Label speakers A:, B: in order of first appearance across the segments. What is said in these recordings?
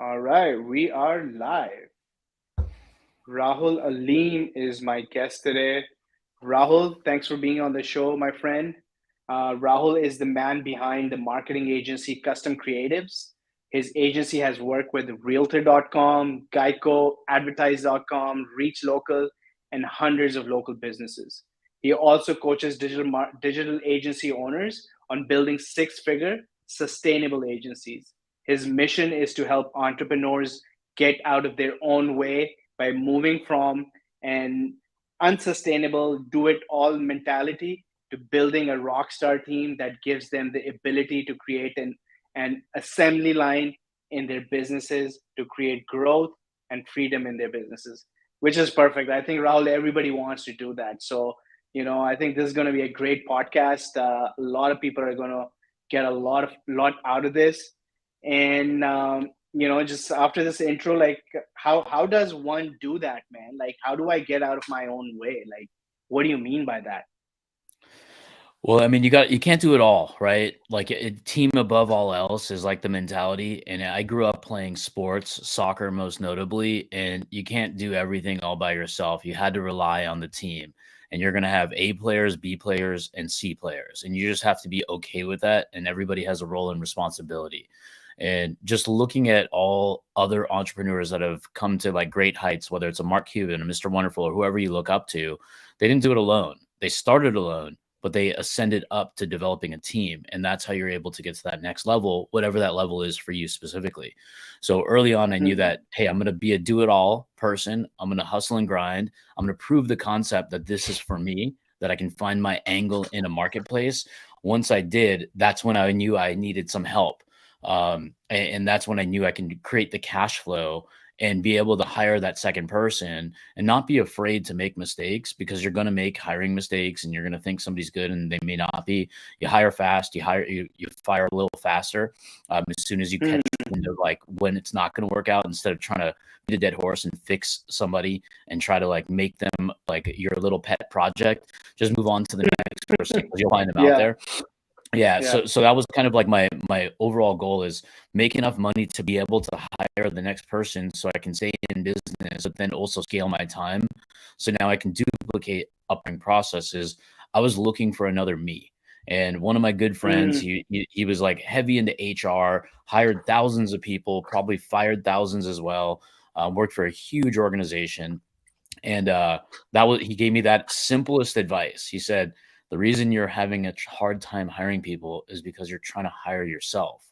A: All right, we are live. Rahul Alim is my guest today. Rahul, thanks for being on the show, my friend. Rahul is the man behind the marketing agency Custom Creatives. His agency has worked with Realtor.com, GEICO, Advertise.com, Reach Local, and hundreds of local businesses. He also coaches digital agency owners on building six-figure sustainable agencies. His mission is to help entrepreneurs get out of their own way by moving from an unsustainable do it all mentality to building a rock star team that gives them the ability to create an assembly line in their businesses to create growth and freedom in their businesses, which is perfect. I think, Rahul, everybody wants to do that. So, I think this is going to be a great podcast. A lot of people are going to get a lot out of this. And just after this intro, like how does one do that, man? Like, how do I get out of my own way? Like, what do you mean by that?
B: Well, I mean, you can't do it all, right? Like a team above all else is like the mentality. And I grew up playing sports, soccer most notably, and you can't do everything all by yourself. You had to rely on the team. And you're going to have A players, B players, and C players. And you just have to be okay with that. And everybody has a role and responsibility. And just looking at all other entrepreneurs that have come to like great heights, whether it's a Mark Cuban, a Mr. Wonderful, or whoever you look up to, they didn't do it alone. They started alone, but they ascended up to developing a team. And that's how you're able to get to that next level, whatever that level is for you specifically. So early on, I knew
A: Mm-hmm.
B: that, hey, I'm going to be a do it all person. I'm going to hustle and grind. I'm going to prove the concept that this is for me, that I can find my angle in a marketplace. Once I did, that's when I knew I needed some help. And that's when I knew I can create the cash flow and be able to hire that second person and not be afraid to make mistakes, because you're going to make hiring mistakes and you're going to think somebody's good and they may not be. You hire fast, you fire a little faster, as soon as you catch wind of like when it's not going to work out, instead of trying to beat a dead horse and fix somebody and try to like make them like your little pet project. Just move on to the next person because you'll find them out
A: Yeah,
B: there. Yeah,
A: yeah,
B: so that was kind of like my overall goal, is make enough money to be able to hire the next person so I can stay in business, but then also scale my time. So now I can duplicate upgrade processes. I was looking for another me. And one of my good friends,
A: mm,
B: he was like heavy into HR, hired thousands of people, probably fired thousands as well, worked for a huge organization. And he gave me that simplest advice. He said, the reason you're having a hard time hiring people is because you're trying to hire yourself.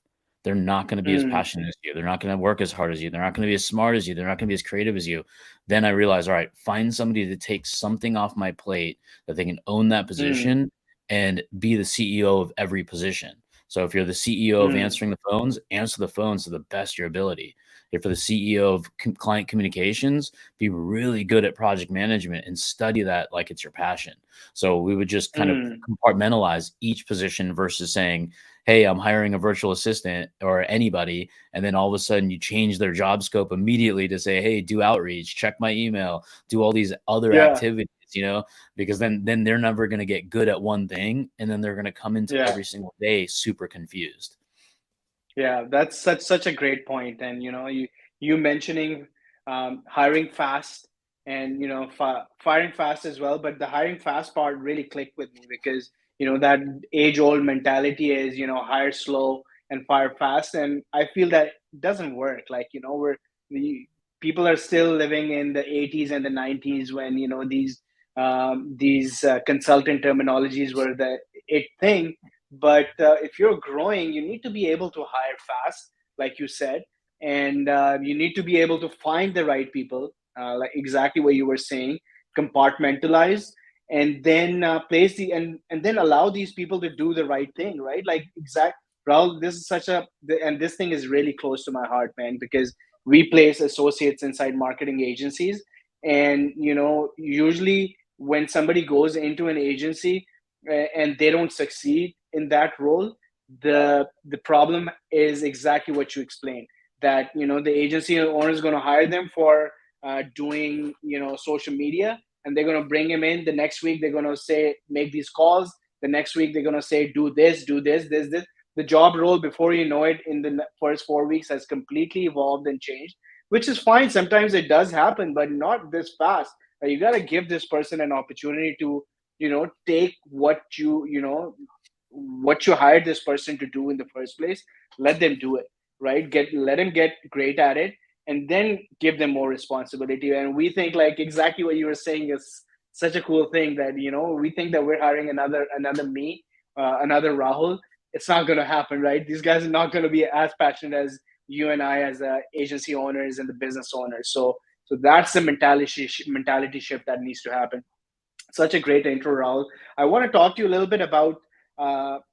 B: They're not going to be as
A: mm,
B: passionate as you. They're not going to work as hard as you. They're not going to be as smart as you. They're not going to be as creative as you. Then I realized, all right, find somebody to take something off my plate that they can own that
A: mm,
B: position and be the CEO of every position. So if you're the CEO of
A: mm,
B: answering the phones, answer the phones to the best of your ability. If you're the CEO of client communications, be really good at project management and study that like it's your passion. So we would just kind of
A: mm.
B: compartmentalize each position versus saying, hey, I'm hiring a virtual assistant or anybody. And then all of a sudden you change their job scope immediately to say, hey, do outreach, check my email, do all these other
A: Yeah,
B: activities, because then they're never going to get good at one thing. And then they're going to come into
A: yeah,
B: every single day super confused.
A: yeah. That's such a great point. And you mentioning hiring fast and firing fast as well. But the hiring fast part really clicked with me because that age old mentality is hire slow and fire fast, and I feel that doesn't work. Like the people are still living in the 80s and the 90s when these consultant terminologies were the it thing. But if you're growing, you need to be able to hire fast, like you said, and you need to be able to find the right people, like exactly what you were saying, compartmentalize, and then place and then allow these people to do the right thing, right? Like exact. Raul, this is and this thing is really close to my heart, man, because we place associates inside marketing agencies, and usually when somebody goes into an agency and they don't succeed in that role, the problem is exactly what you explained, that the agency owner is going to hire them for doing social media, and they're going to bring him in. The next week they're going to say make these calls. The next week they're going to say do this, this, The job role, before you know it, in the first 4 weeks has completely evolved and changed, which is fine. Sometimes it does happen, but not this fast. You got to give this person an opportunity to, take what you hired this person to do in the first place. Let them do it, right? Let them get great at it, and then give them more responsibility. And we think, like, exactly what you were saying is such a cool thing, that we think that we're hiring another me, another Rahul. It's not going to happen, right? These guys are not going to be as passionate as you and I, as agency owners and the business owners. So that's the mentality shift that needs to happen. Such a great intro, Raul. I want to talk to you a little bit about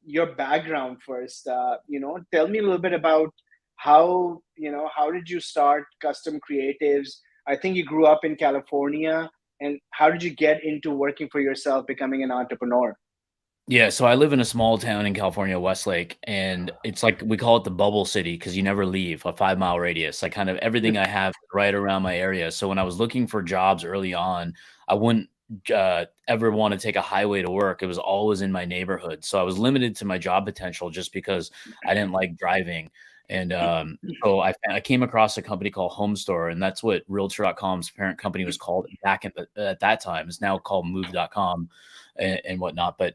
A: your background first. Tell me a little bit about how did you start Custom Creatives? I think you grew up in California, and how did you get into working for yourself, becoming an entrepreneur?
B: Yeah, so I live in a small town in California, Westlake, and it's like we call it the bubble city because you never leave a 5-mile radius. Like kind of everything I have is right around my area. So when I was looking for jobs early on, I wouldn't ever want to take a highway to work. It was always in my neighborhood. So I was limited to my job potential just because I didn't like driving. And so I came across a company called Home Store, and that's what Realtor.com's parent company was called back at that time. It's now called Move.com and whatnot. But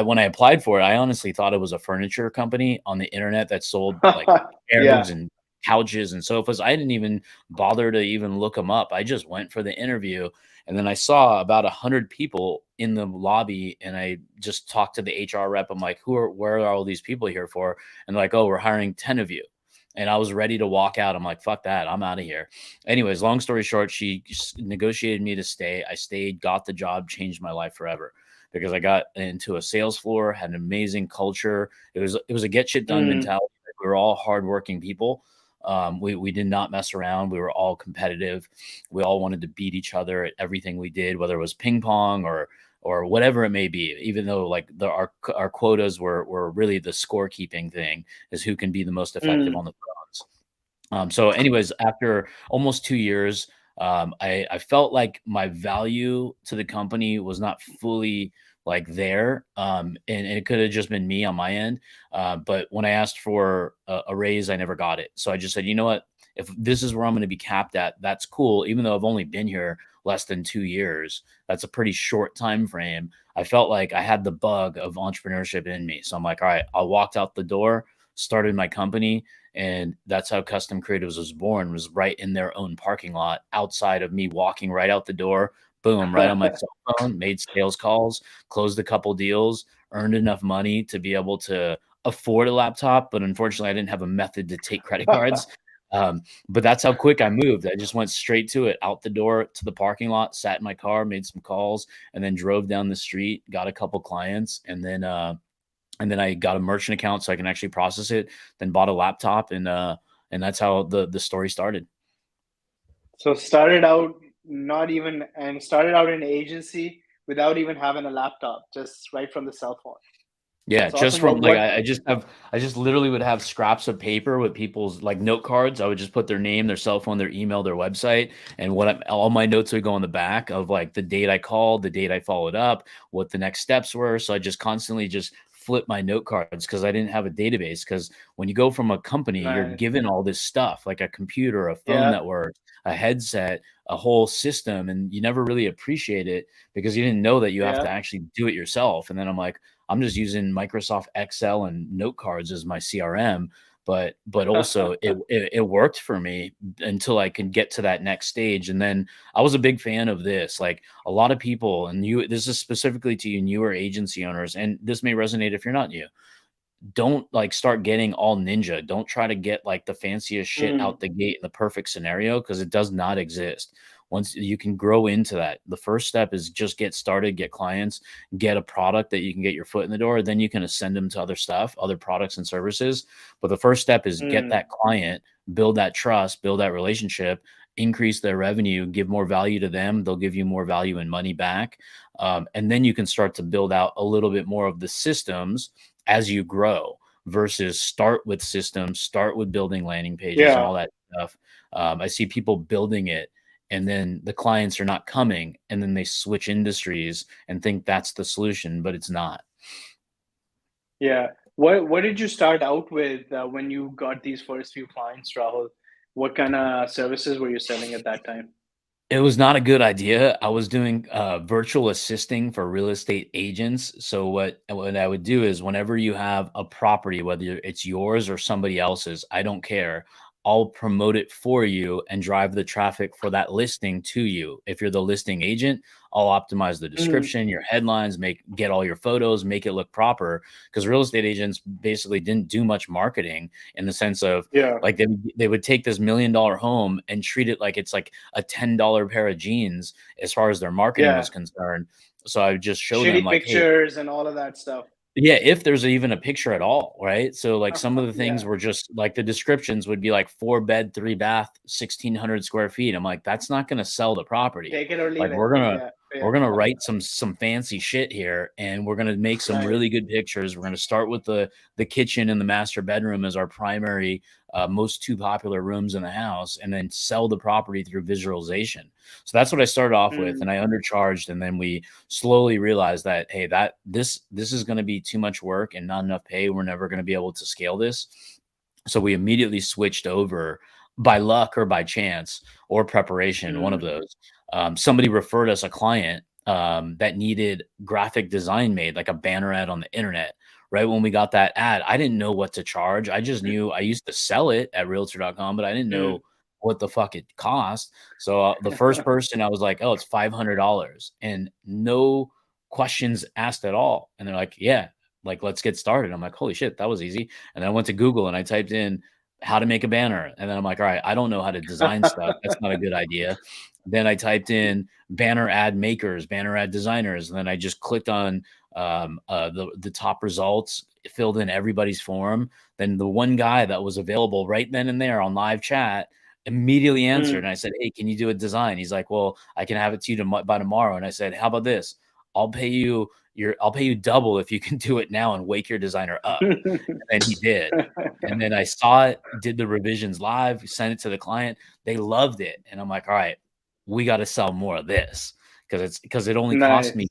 B: when I applied for it, I honestly thought it was a furniture company on the internet that sold like chairs
A: Yeah.
B: and couches and sofas. I didn't even bother to even look them up. I just went for the interview, and then I saw about 100 people in the lobby, and I just talked to the HR rep. I'm like, where are all these people here for? And they're like, oh, we're hiring 10 of you. And I was ready to walk out. I'm like, fuck that. I'm out of here. Anyways, long story short, she negotiated me to stay. I stayed, got the job, changed my life forever because I got into a sales floor, had an amazing culture. It was a get shit done
A: Mm,
B: mentality. We were all hardworking people. We did not mess around. We were all competitive. We all wanted to beat each other at everything we did, whether it was ping pong or whatever it may be. Even though like our quotas were really the scorekeeping thing, is who can be the most effective
A: mm,
B: on the phones. So, anyways, after almost 2 years, I felt like my value to the company was not fully like there, and it could have just been me on my end. But when I asked for a raise, I never got it. So I just said, you know what? If this is where I'm going to be capped at, that's cool. Even though I've only been here less than 2 years, that's a pretty short time frame. I felt like I had the bug of entrepreneurship in me. So I'm like, all right, I walked out the door, started my company, and that's how Custom Creatives was born, was right in their own parking lot outside of me walking right out the door. Boom, right on my cell phone, made sales calls, closed a couple deals, earned enough money to be able to afford a laptop. But unfortunately, I didn't have a method to take credit cards. But that's how quick I moved. I just went straight to it, out the door to the parking lot, sat in my car, made some calls, and then drove down the street, got a couple clients, and then I got a merchant account so I can actually process it. Then bought a laptop, and that's how the story started.
A: so started out in agency without even having a laptop, just right from the cell phone.
B: Yeah,
A: That's
B: just
A: awesome.
B: from
A: What
B: like
A: what
B: I just literally would have scraps of paper with people's like note cards. I would just put their name, their cell phone, their email, their website, and all my notes would go on the back of like the date I called, the date I followed up, what the next steps were. So I just constantly just flip my note cards because I didn't have a database. Because when you go from a company, you're
A: Nice.
B: given all this stuff like a computer, a phone
A: Yeah,
B: network, a headset, a whole system, and you never really appreciate it because you didn't know that you have to
A: yeah.
B: actually do it yourself. And then I'm just using Microsoft Excel and note cards as my CRM, but also it worked for me until I can get to that next stage. And then I was a big fan of this. Like a lot of people, and this is specifically to you newer agency owners, and this may resonate if you're not new. Don't like start getting all ninja. Don't try to get like the fanciest shit
A: Mm,
B: out the gate in the perfect scenario because it does not exist. Once you can grow into that, the first step is just get started, get clients, get a product that you can get your foot in the door. Then you can ascend them to other stuff, other products and services. But the first step is get
A: mm,
B: that client, build that trust, build that relationship, increase their revenue, give more value to them. They'll give you more value and money back. And then you can start to build out a little bit more of the systems as you grow versus start with systems, start with building landing pages and
A: yeah.
B: all that stuff. I see people building it and then the clients are not coming and then they switch industries and think that's the solution, but it's not.
A: Yeah. What did you start out with when you got these first few clients, Rahul? What kind of services were you selling at that time?
B: It was not a good idea. I was doing, virtual assisting for real estate agents. So what I would do is whenever you have a property, whether it's yours or somebody else's, I don't care. I'll promote it for you and drive the traffic for that listing to you. If you're the listing agent, I'll optimize the
A: Mm,
B: description, your headlines, get all your photos, make it look proper. Because real estate agents basically didn't do much marketing in the sense of
A: yeah,
B: like they would take this $1 million home and treat it like it's like a $10 pair of jeans as far as their marketing
A: yeah.
B: was concerned. So I would just show them
A: Shitty
B: like, hey,
A: pictures and all of that stuff.
B: yeah, if there's even a picture at all, right? So, like, some of the things
A: Yeah,
B: were just like the descriptions would be like 4 bed, 3 bath, 1,600 square feet. I'm like, "That's not gonna sell the property."
A: take it or
B: Like,
A: leave it. Yeah,
B: we're
A: fair.
B: gonna write some fancy shit here, and we're gonna make some
A: Nice.
B: really good pictures. We're gonna start with the kitchen and the master bedroom as our primary, most 2 popular rooms in the house, and then sell the property through visualization. So that's what I started off with,
A: Mm,
B: and I undercharged, and then we slowly realized that, hey, that this is going to be too much work and not enough pay. We're never going to be able to scale this. So we immediately switched over by luck or by chance or preparation, one of
A: mm,
B: those. Somebody referred us a client that needed graphic design made, like a banner ad on the internet. Right when we got that ad, I didn't know what to charge. I just knew I used to sell it at realtor.com, but I didn't
A: mm.
B: know what the fuck it cost. So the first person I was like, oh, it's $500 and no questions asked at all. And they're like, yeah, like, let's get started. I'm like, holy shit, that was easy. And then I went to Google and I typed in how to make a banner. And then I'm like, all right, I don't know how to design stuff. That's not a good idea. Then I typed in banner ad makers, banner ad designers. And then I just clicked on the top results, filled in everybody's form. Then the one guy that was available right then and there on live chat immediately answered.
A: Mm.
B: And I said, hey, can you do a design? He's like, well, I can have it to you by tomorrow. And I said, how about this? I'll pay you double if you can do it now and wake your designer up. And he did. And then I saw it, did the revisions live, sent it to the client. They loved it. And I'm like, all right, we got to sell more of this because it only cost me
A: Nice.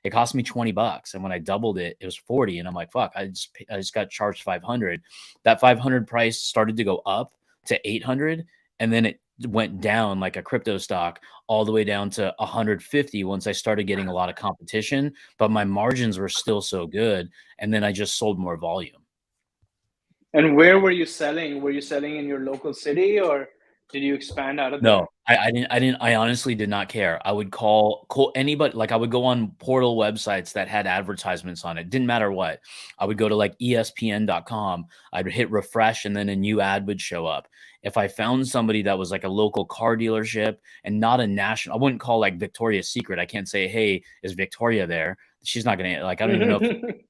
B: it cost me $20. And when I doubled it, it was 40. And I'm like, fuck, I just got charged 500. That 500 price started to go up to 800. And then it went down like a crypto stock all the way down to 150 once I started getting a lot of competition, but my margins were still so good. And then I just sold more volume.
A: And where were you selling? Were you selling in your local city or did you expand out of
B: No,
A: there?
B: I honestly did not care. I would call anybody, like, I would go on portal websites that had advertisements on it, didn't matter what. I would go to, like, ESPN.com, I'd hit refresh, and then a new ad would show up. If I found somebody that was, like, a local car dealership and not a national, I wouldn't call, like, Victoria's Secret. I can't say, "Hey, is Victoria there?" She's not gonna, like, I don't even know if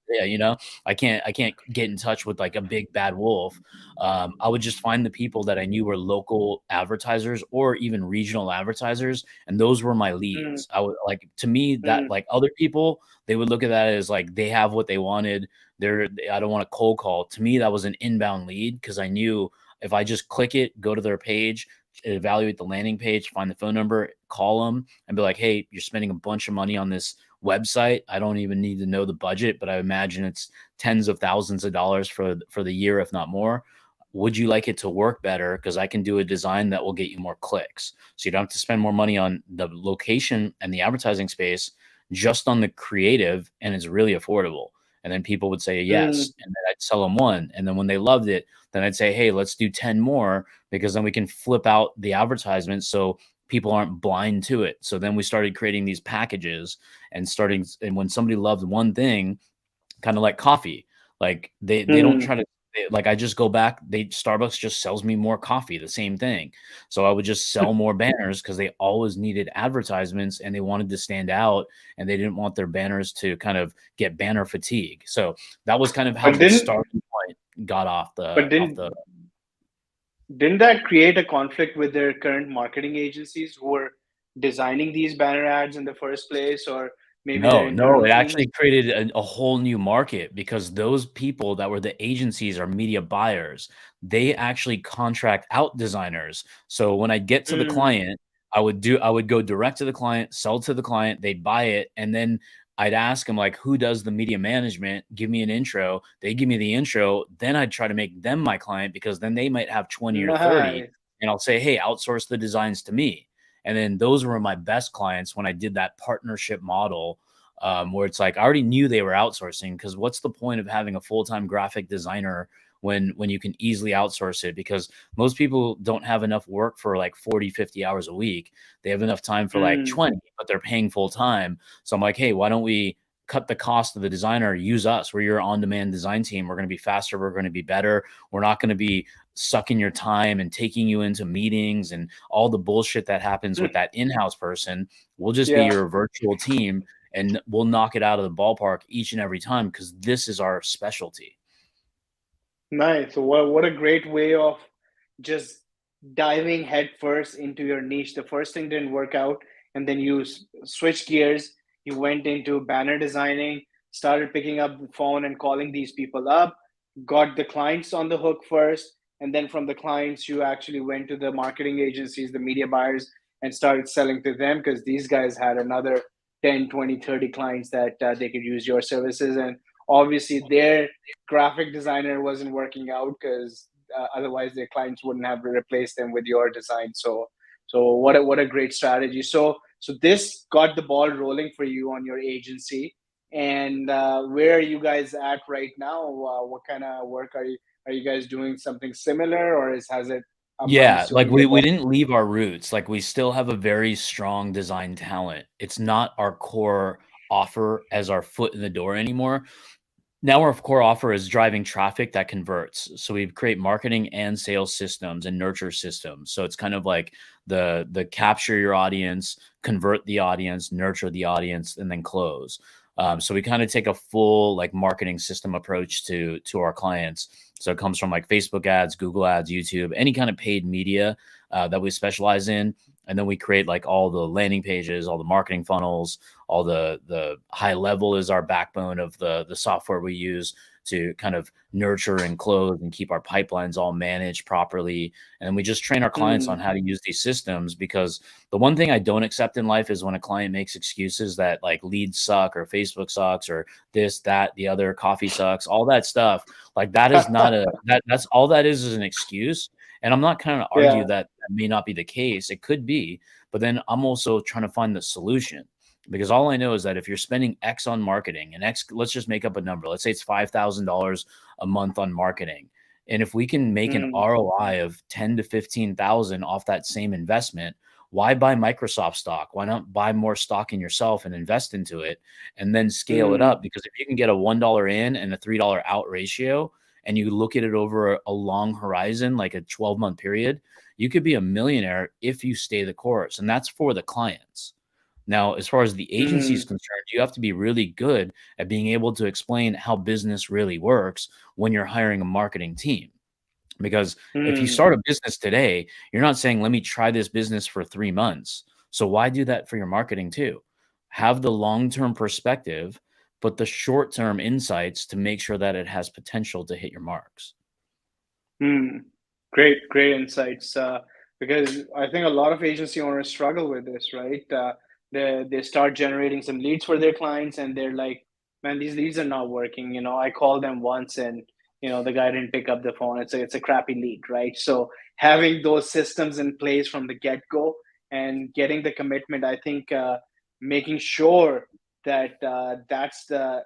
B: yeah, I can't get in touch with, like, a big bad wolf. I would just find the people that I knew were local advertisers or even regional advertisers, and those were my
A: Mm,
B: leads. I would like to me that
A: mm,
B: like other people, they would look at that as like they have what they wanted. I don't want to cold call. To me, that was an inbound lead because I knew if I just click it, go to their page, evaluate the landing page, find the phone number, call them, and be like, "Hey, you're spending a bunch of money on this website. I don't even need to know the budget, but I imagine it's tens of thousands of dollars for the year, if not more. Would you like it to work better? Because I can do a design that will get you more clicks. So you don't have to spend more money on the location and the advertising space, just on the creative, and it's really affordable." And then people would say
A: mm,
B: yes. And then I'd sell them one. And then when they loved it, then I'd say, hey, let's do 10 more because then we can flip out the advertisement so people aren't blind to it. So then we started creating these packages and when somebody loved one thing, kind of like coffee. Like they don't
A: mm.
B: try to like I just go back, they Starbucks just sells me more coffee, the same thing. So I would just sell more banners because they always needed advertisements and they wanted to stand out and they didn't want their banners to kind of get banner fatigue. So that was kind of how
A: But
B: the
A: didn't
B: starting point got
A: but
B: off
A: didn't
B: the
A: didn't that create a conflict with their current marketing agencies who were designing these banner ads in the first place, or maybe their
B: No, no,
A: internal
B: it
A: teams?
B: actually created a whole new market because those people that were the agencies or media buyers, they actually contract out designers. So when I get to the
A: Mm,
B: client, I would go direct to the client, sell to the client, they'd buy it, and then I'd ask them like, who does the media management? Give me an intro. They give me the intro. Then I'd try to make them my client because then they might have 20 or 30.
A: Nice.
B: And I'll say, hey, outsource the designs to me. And then those were my best clients when I did that partnership model, where it's like I already knew they were outsourcing, because what's the point of having a full-time graphic designer when you can easily outsource it? Because most people don't have enough work for like 40, 50 hours a week. They have enough time for like
A: Mm,
B: 20, but they're paying full time. So I'm like, hey, why don't we cut the cost of the designer? Use us. We're your on-demand design team. We're going to be faster. We're going to be better. We're not going to be sucking your time and taking you into meetings and all the bullshit that happens with that in-house person. We'll just be
A: yeah.
B: your virtual team, and we'll knock it out of the ballpark each and every time because this is our specialty.
A: Nice. So what a great way of just diving headfirst into your niche. The first thing didn't work out, and then you switched gears. You went into banner designing, started picking up the phone and calling these people up, got the clients on the hook first, and then from the clients, you actually went to the marketing agencies, the media buyers, and started selling to them because these guys had another 10, 20, 30 clients that they could use your services. And obviously, their graphic designer wasn't working out because otherwise their clients wouldn't have replaced them with your design. So what a great strategy. So this got the ball rolling for you on your agency. And where are you guys at right now? What kind of work are you guys doing? Something similar, or has it? I'm
B: Yeah, like
A: assuming they've
B: we
A: all.
B: didn't leave our roots. Like we still have a very strong design talent. It's not our core offer as our foot in the door anymore. Now our core offer is driving traffic that converts. So we create marketing and sales systems and nurture systems. So it's kind of like the capture your audience, convert the audience, nurture the audience, and then close. So we kind of take a full like marketing system approach to our clients. So it comes from like Facebook ads, Google ads, YouTube, any kind of paid media that we specialize in, and then we create like all the landing pages, all the marketing funnels, all the high level is our backbone of the software we use to kind of nurture and close and keep our pipelines all managed properly. And then we just train our clients on
A: Mm,
B: how to use these systems, because the one thing I don't accept in life is when a client makes excuses that like leads suck or Facebook sucks or this, that, the other, coffee sucks, all that stuff. Like that is not that's all that is an excuse. And I'm not kind of argue
A: yeah.
B: that that may not be the case. It could be, but then I'm also trying to find the solution, because all I know is that if you're spending X on marketing and X, let's just make up a number. Let's say it's $5,000 a month on marketing. And if we can make an
A: Mm,
B: ROI of 10 to 15,000 off that same investment, why buy Microsoft stock? Why not buy more stock in yourself and invest into it and then scale it
A: mm,
B: up? Because if you can get a $1 in and a $3 out ratio, and you look at it over a long horizon, like a 12-month period, you could be a millionaire if you stay the course. And that's for the clients. Now, as far as the agency is
A: mm,
B: concerned, you have to be really good at being able to explain how business really works when you're hiring a marketing team. Because if you
A: mm,
B: start a business today, you're not saying, let me try this business for 3 months. So why do that for your marketing too? Have the long term perspective, but the short term insights to make sure that it has potential to hit your marks.
A: mm. Great insights. Because I think a lot of agency owners struggle with this, right? They start generating some leads for their clients, and they're like, "Man, these leads are not working." I called them once, and the guy didn't pick up the phone. It's a crappy lead, right? So having those systems in place from the get go and getting the commitment, I think, making sure that that's the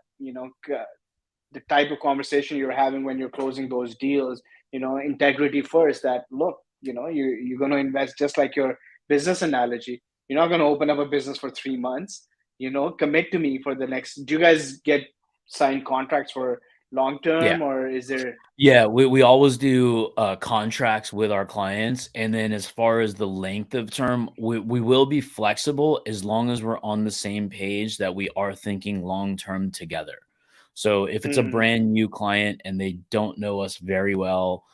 A: type of conversation you're having when you're closing those deals, integrity first. That look, you're going to invest just like your business analogy. You're not going to open up a business for 3 months. Commit to me for the next. Do you guys get signed contracts for long
B: Yeah.
A: term, or is there?
B: Yeah, we always do contracts with our clients. And then as far as the length of term, we will be flexible as long as we're on the same page that we are thinking long term together. So if it's a
A: Hmm,
B: brand new client and they don't know us very well,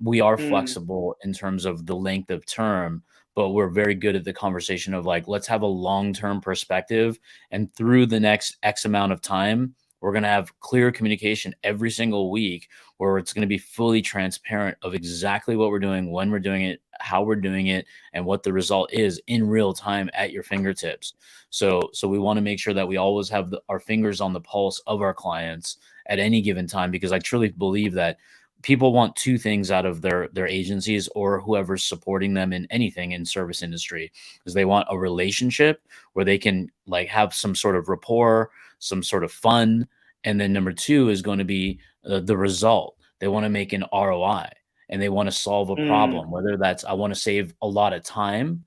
B: we are
A: hmm,
B: flexible in terms of the length of term, but we're very good at the conversation of like, let's have a long term perspective. And through the next X amount of time, we're going to have clear communication every single week where it's going to be fully transparent of exactly what we're doing, when we're doing it, how we're doing it and what the result is in real time at your fingertips. So we want to make sure that we always have our fingers on the pulse of our clients at any given time, because I truly believe that people want two things out of their agencies or whoever's supporting them in anything in service industry. Is they want a relationship where they can like have some sort of rapport, some sort of fun, and then number two is going to be the result. They want to make an ROI, and they want to solve a
A: Mm,
B: problem, whether that's I want to save a lot of time,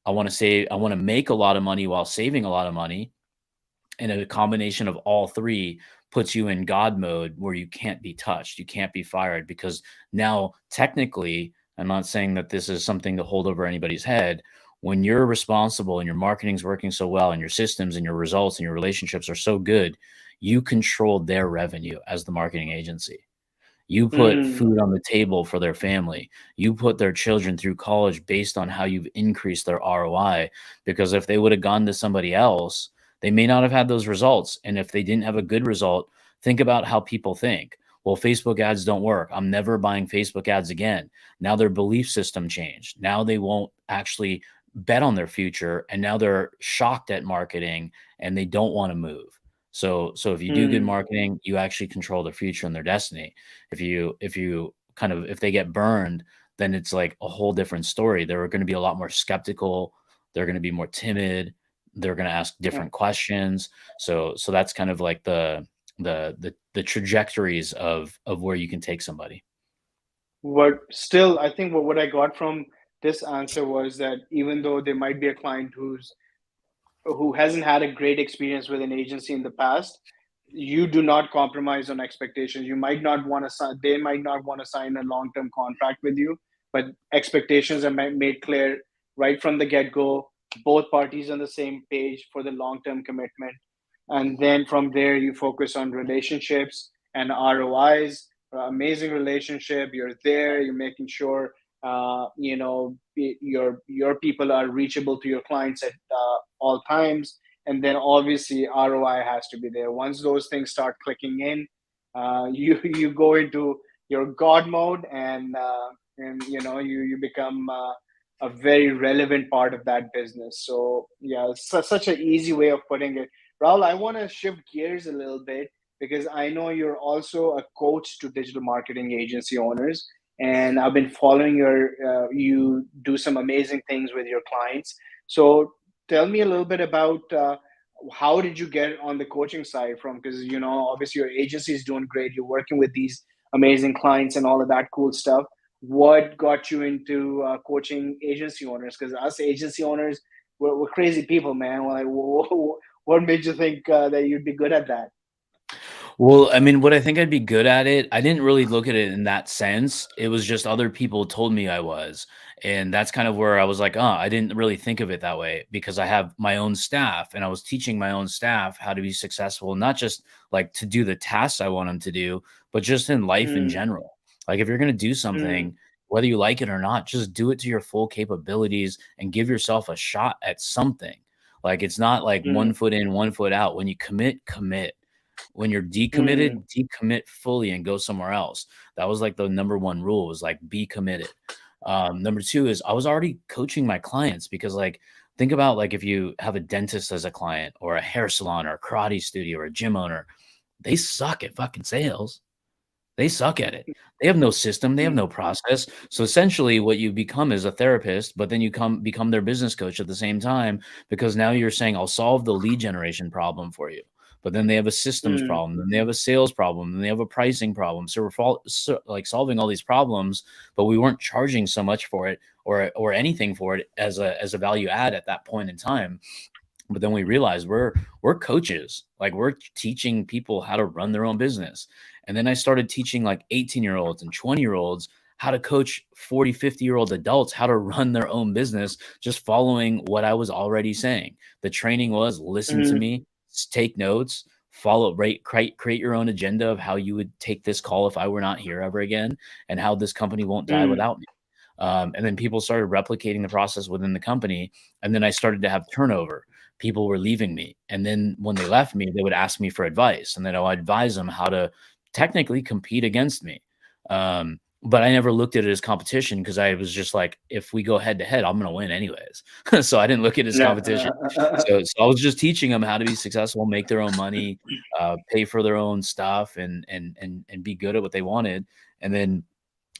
B: I want to make a lot of money while saving a lot of money, and a combination of all three puts you in God mode where you can't be touched, you can't be fired, because now technically, I'm not saying that this is something to hold over anybody's head. When you're responsible and your marketing's working so well and your systems and your results and your relationships are so good, you control their revenue as the marketing agency. You put
A: mm,
B: food on the table for their family. You put their children through college based on how you've increased their ROI. Because if they would have gone to somebody else, they may not have had those results. And if they didn't have a good result, think about how people think. Well, Facebook ads don't work. I'm never buying Facebook ads again. Now their belief system changed. Now they won't actually bet on their future. And now they're shocked at marketing and they don't want to move. So if you do good
A: mm.
B: marketing, you actually control their future and their destiny. If you kind of if they get burned, then it's like a whole different story. They're going to be a lot more skeptical. They're going to be more timid. They're going to ask
A: Yeah.
B: different questions. So that's kind of like the trajectories of where you can take somebody.
A: What still, I think what I got from this answer was that even though there might be a client who hasn't had a great experience with an agency in the past, you do not compromise on expectations. You might not want to sign, they might not want to sign a long-term contract with you, but expectations are made clear right from the get-go. Both parties on the same page for the long-term commitment. And then from there, you focus on relationships and ROIs. Amazing relationship. You're there. You're making sure your people are reachable to your clients at all times, and then obviously ROI has to be there. Once those things start clicking in, you go into your God mode, and you become a very relevant part of that business. So yeah, such an easy way of putting it. Rahul, I want to shift gears a little bit because I know you're also a coach to digital marketing agency owners, and I've been following you do some amazing things with your clients. So tell me a little bit about how did you get on the coaching side from, because obviously your agency is doing great. You're working with these amazing clients and all of that cool stuff. What got you into coaching agency owners? Because us agency owners, we're crazy people, man. Like, what made you think that you'd be good at that?
B: Well, I mean, would I think I'd be good at it? I didn't really look at it in that sense. It was just other people told me I was. And that's kind of where I was like, oh, I didn't really think of it that way, because I have my own staff and I was teaching my own staff how to be successful, not just like to do the tasks I want them to do, but just in life in
A: Mm,
B: general. Like if you're going to do
A: mm,
B: something, whether you like it or not, just do it to your full capabilities and give yourself a shot at something. Like it's not like one
A: mm,
B: foot in, one foot out. When you commit, commit. When you're
A: mm,
B: decommitted, decommit fully and go somewhere else. That was like the number one rule, was like be committed. Number two is I was already coaching my clients, because like think about like if you have a dentist as a client or a hair salon or a karate studio or a gym owner, they suck at fucking sales. They suck at it. They have no system, they have
A: mm,
B: no process. So essentially what you become is a therapist, but then you become their business coach at the same time, because now you're saying, "I'll solve the lead generation problem for you." But then they have a systems
A: mm,
B: problem, then they have a sales problem, then they have a pricing problem. So like solving all these problems, but we weren't charging so much for it, or anything for it as a value add at that point in time. But then we realized we're coaches, like we're teaching people how to run their own business. And then I started teaching like 18-year-olds and 20-year-olds how to coach 40, 50-year-old adults how to run their own business, just following what I was already saying. The training was listen to
A: mm,
B: me, take notes, follow, right, create your own agenda of how you would take this call if I were not here ever again, and how this company won't die
A: mm,
B: without me. And then people started replicating the process within the company. And then I started to have turnover. People were leaving me. And then when they left me, they would ask me for advice. And then I'd advise them how to technically compete against me. but I never looked at it as competition because I was just like, if we go head to head, I'm gonna win anyways. So I didn't look at it as
A: Yeah.
B: competition. So I was just teaching them how to be successful, make their own money, pay for their own stuff, and be good at what they wanted. And then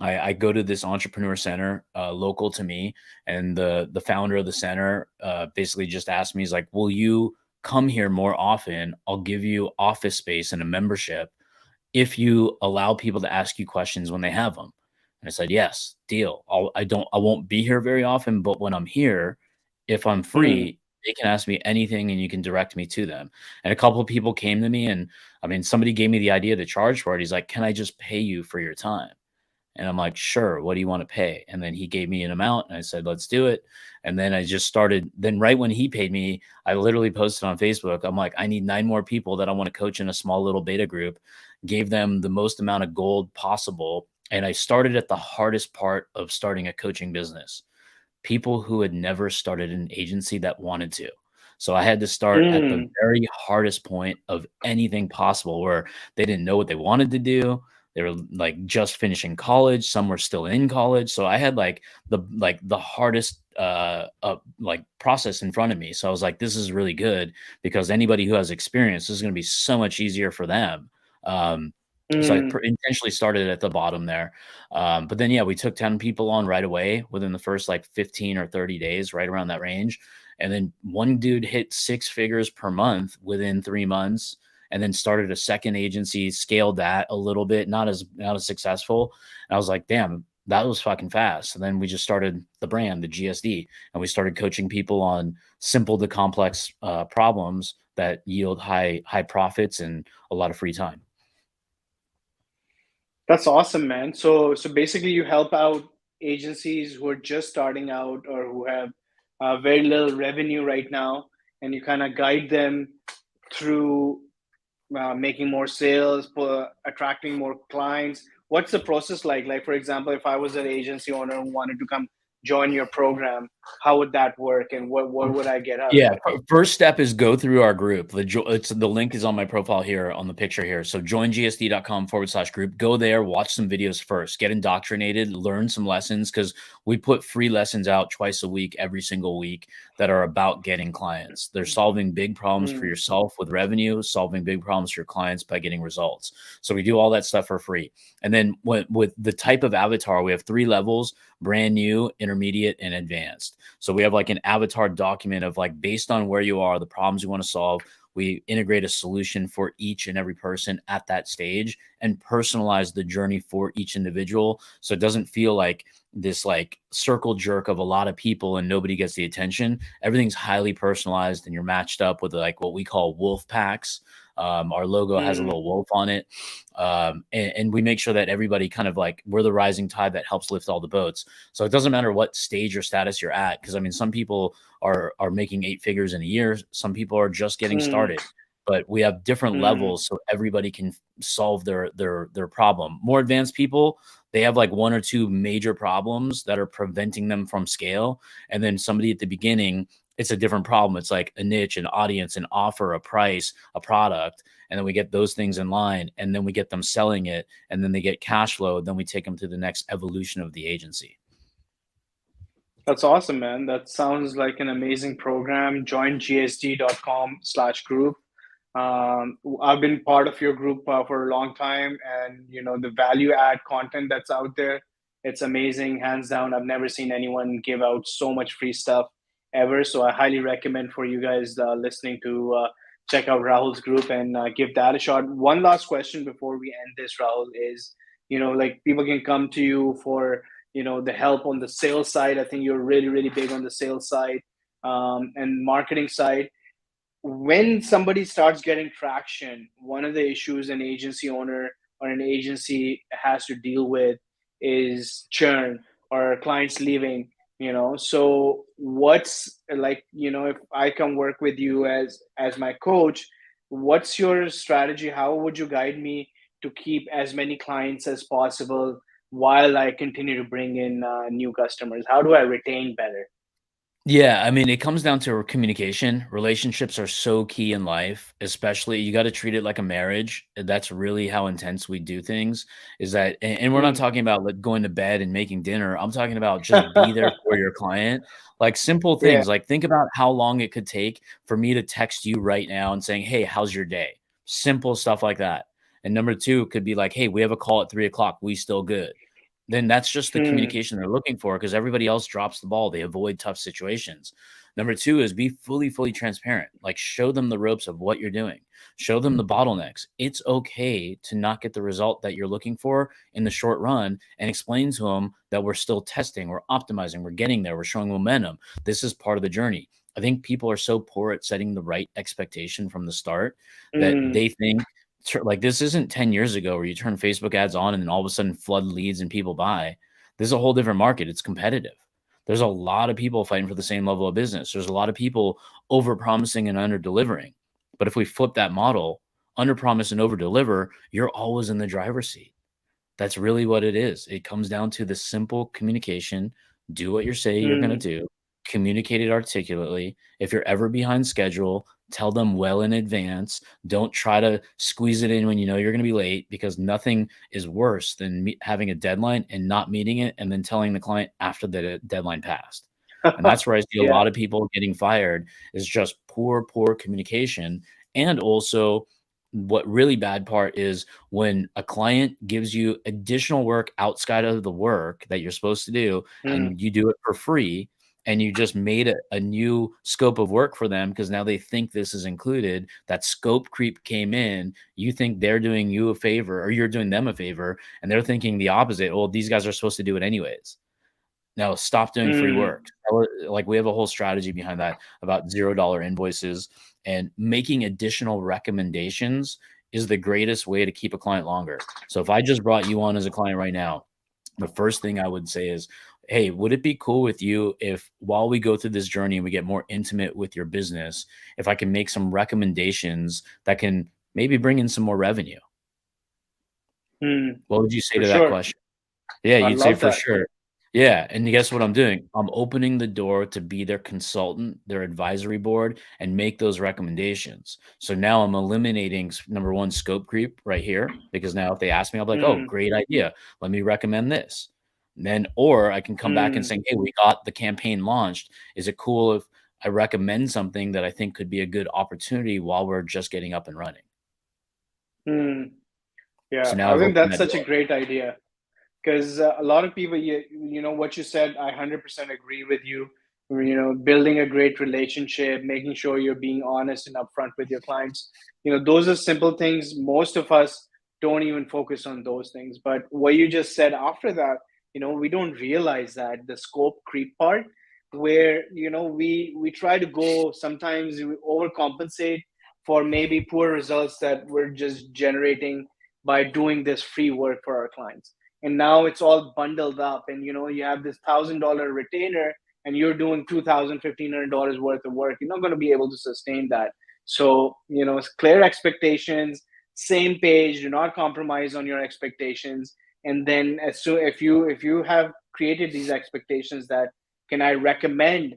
B: I go to this entrepreneur center local to me, and the founder of the center basically just asked me, he's like, "Will you come here more often? I'll give you office space and a membership if you allow people to ask you questions when they have them." And I said, "Yes, deal. I won't be here very often, but when I'm here, if I'm
A: Hmm.
B: free, they can ask me anything and you can direct me to them." And a couple of people came to me, and I mean, somebody gave me the idea to charge for it. He's like, "Can I just pay you for your time?" And I'm like, "Sure, what do you want to pay?" And then he gave me an amount and I said, "Let's do it." And then I just started. Then, right when he paid me, I literally posted on Facebook. I'm like, "I need 9 more people that I want to coach in a small little beta group." Gave them the most amount of gold possible. And I started at the hardest part of starting a coaching business, people who had never started an agency that wanted to. So I had to start at the
A: Hmm.
B: very hardest point of anything possible, where they didn't know what they wanted to do. They were like just finishing college, some were still in college. So I had the hardest like process in front of me. So I was like, this is really good because anybody who has experience, this is going to be so much easier for them. Um, so I
A: Hmm.
B: intentionally started at the bottom there. But then, yeah, we took 10 people on right away within the first like 15 or 30 days, right around that range. And then one dude hit 6 figures per month within 3 months, and then started a second agency, scaled that a little bit, not as successful. And I was like, damn, that was fucking fast. And then we just started the brand, the GSD, and we started coaching people on simple to complex problems that yield high profits and a lot of free time.
A: That's awesome, man. So basically, you help out agencies who are just starting out or who have very little revenue right now, and you kind of guide them through making more sales, attracting more clients. What's the process like? Like, for example, if I was an agency owner and wanted to come join your program, how would that work, and what would I get out of
B: Yeah,
A: it?
B: first step is go through our group. The link is on my profile here on the picture here. So joingsd.com/group. Go there, watch some videos first, get indoctrinated, learn some lessons, because we put free lessons out twice a week, every single week, that are about getting clients. They're solving big problems for
A: Mm,
B: yourself with revenue, solving big problems for your clients by getting results. So we do all that stuff for free. And then with the type of avatar, we have 3 levels: brand new, intermediate, and advanced. So we have like an avatar document of like, based on where you are, the problems you want to solve. We integrate a solution for each and every person at that stage and personalize the journey for each individual. So it doesn't feel like this like circle jerk of a lot of people and nobody gets the attention. Everything's highly personalized and you're matched up with like what we call wolf packs. Our logo has a
A: mm,
B: little wolf on it. And we make sure that everybody kind of like, we're the rising tide that helps lift all the boats. So it doesn't matter what stage or status you're at, because I mean, some people are making 8 figures in a year. Some people are just getting
A: mm,
B: started. But we have different
A: mm.
B: levels so everybody can solve their problem. More advanced people, they have like 1 or 2 major problems that are preventing them from scale. And then somebody at the beginning, it's a different problem. It's like a niche, an audience, an offer, a price, a product. And then we get those things in line, and then we get them selling it, and then they get cash flow. Then we take them to the next evolution of the agency.
A: That's awesome, man. That sounds like an amazing program. Join gsd.com/group. I've been part of your group for a long time, and the value add content that's out there, it's amazing, hands down. I've never seen anyone give out so much free stuff ever. So I highly recommend for you guys listening to check out Rahul's group and give that a shot. One last question before we end this, Rahul, is like people can come to you for the help on the sales side. I think you're really really big on the sales side and marketing side. When somebody starts getting traction, one of the issues an agency owner or an agency has to deal with is churn or clients leaving. So what's like, if I come work with you as my coach, what's your strategy? How would you guide me to keep as many clients as possible while I continue to bring in new customers? How do I retain better?
B: Yeah, I mean, it comes down to communication. Relationships are so key in life, especially you got to treat it like a marriage. That's really how intense we do things. Is that, and we're not
A: Mm.
B: talking about like going to bed and making dinner. I'm talking about just be there for your client. Like simple
A: Yeah.
B: things. Like think about how long it could take for me to text you right now and saying, "Hey, how's your day?" Simple stuff like that. And number two could be like, "Hey, we have a call at 3 o'clock. We still good?" Then that's just the
A: Hmm.
B: communication they're looking for because everybody else drops the ball. They avoid tough situations. Number two is be fully transparent. Like show them the ropes of what you're doing. Show them the bottlenecks. It's okay to not get the result that you're looking for in the short run and explain to them that we're still testing, we're optimizing, we're getting there, we're showing momentum. This is part of the journey. I think people are so poor at setting the right expectation from the start that
A: Hmm.
B: they think like this isn't 10 years ago where you turn Facebook ads on and then all of a sudden flood leads and people buy. This is a whole different market. It's competitive. There's a lot of people fighting for the same level of business. There's a lot of people over promising and under delivering. But if we flip that model, under promise and over deliver, you're always in the driver's seat. That's really what it is. It comes down to the simple communication. Do what you say you're going to
A: Hmm.
B: do. Communicate it articulately. If you're ever behind schedule, tell them well in advance. Don't try to squeeze it in when you know you're going to be late because nothing is worse than having a deadline and not meeting it and then telling the client after the deadline passed. And that's where I see a
A: Yeah.
B: lot of people getting fired is just poor communication. And also, what really bad part is when a client gives you additional work outside of the work that you're supposed to do
A: Hmm.
B: and you do it for free and you just made a new scope of work for them because now they think this is included. That scope creep came in. You think they're doing you a favor or you're doing them a favor, and they're thinking the opposite. Well, these guys are supposed to do it anyways. No, stop doing free
A: Hmm.
B: work. Like we have a whole strategy behind that about $0 invoices and making additional recommendations is the greatest way to keep a client longer. So if I just brought you on as a client right now, the first thing I would say is, hey, would it be cool with you if while we go through this journey and we get more intimate with your business, if I can make some recommendations that can maybe bring in some more revenue?
A: Hmm.
B: What would you say
A: For
B: to that
A: sure.
B: question? Yeah,
A: I
B: you'd say
A: love
B: for
A: that.
B: sure. Yeah, and guess what I'm doing? I'm opening the door to be their consultant, their advisory board, and make those recommendations. So now I'm eliminating number one scope creep right here because now if they ask me, I'll be like, oh,
A: Hmm.
B: great idea. Let me recommend this. And then, or I can come back and
A: Hmm.
B: say, hey, we got the campaign launched. Is it cool if I recommend something that I think could be a good opportunity while we're just getting up and running?
A: Hmm. Yeah.
B: So now
A: I
B: I've
A: think
B: opened
A: that's
B: that
A: such a
B: door.
A: great idea. Because a lot of people, you know what you said, I 100% agree with you. You know, building a great relationship, making sure you're being honest and upfront with your clients, you know, those are simple things. Most of us don't even focus on those things, but what you just said after that, you know, we don't realize that the scope creep part, where, you know, we try to go, sometimes we overcompensate for maybe poor results that we're just generating by doing this free work for our clients. And now it's all bundled up, and you know, you have this $1,000 retainer and you're doing 2,000, $1,500 worth of work. You're not going to be able to sustain that. So, you know, it's clear expectations, same page, do not compromise on your expectations. And then as soon, if you have created these expectations that, can I recommend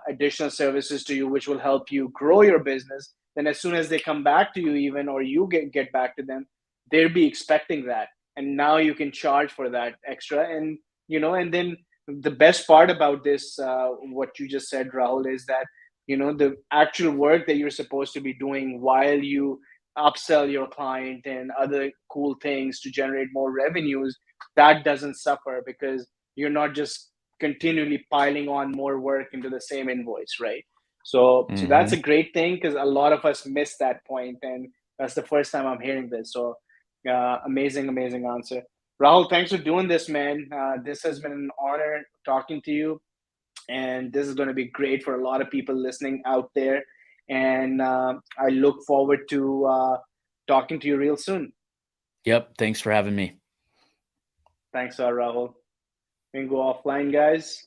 A: additional services to you which will help you grow your business, then as soon as they come back to you, even, or you get back to them, they'll be expecting that, and now you can charge for that extra. And you know, and then the best part about this, what you just said, Rahul, is that, you know, the actual work that you're supposed to be doing while you upsell your client and other cool things to generate more revenues, that doesn't suffer because you're not just continually piling on more work into the same invoice, right? So that's a
B: Mhm.
A: great thing, because a lot of us miss that point, and that's the first time I'm hearing this. So amazing, amazing answer. Rahul, thanks for doing this, man. This has been an honor talking to you, and this is going to be great for a lot of people listening out there. And I look forward to talking to you real soon.
B: Yep. Thanks for having me.
A: Thanks, Rahul. We can go offline, guys.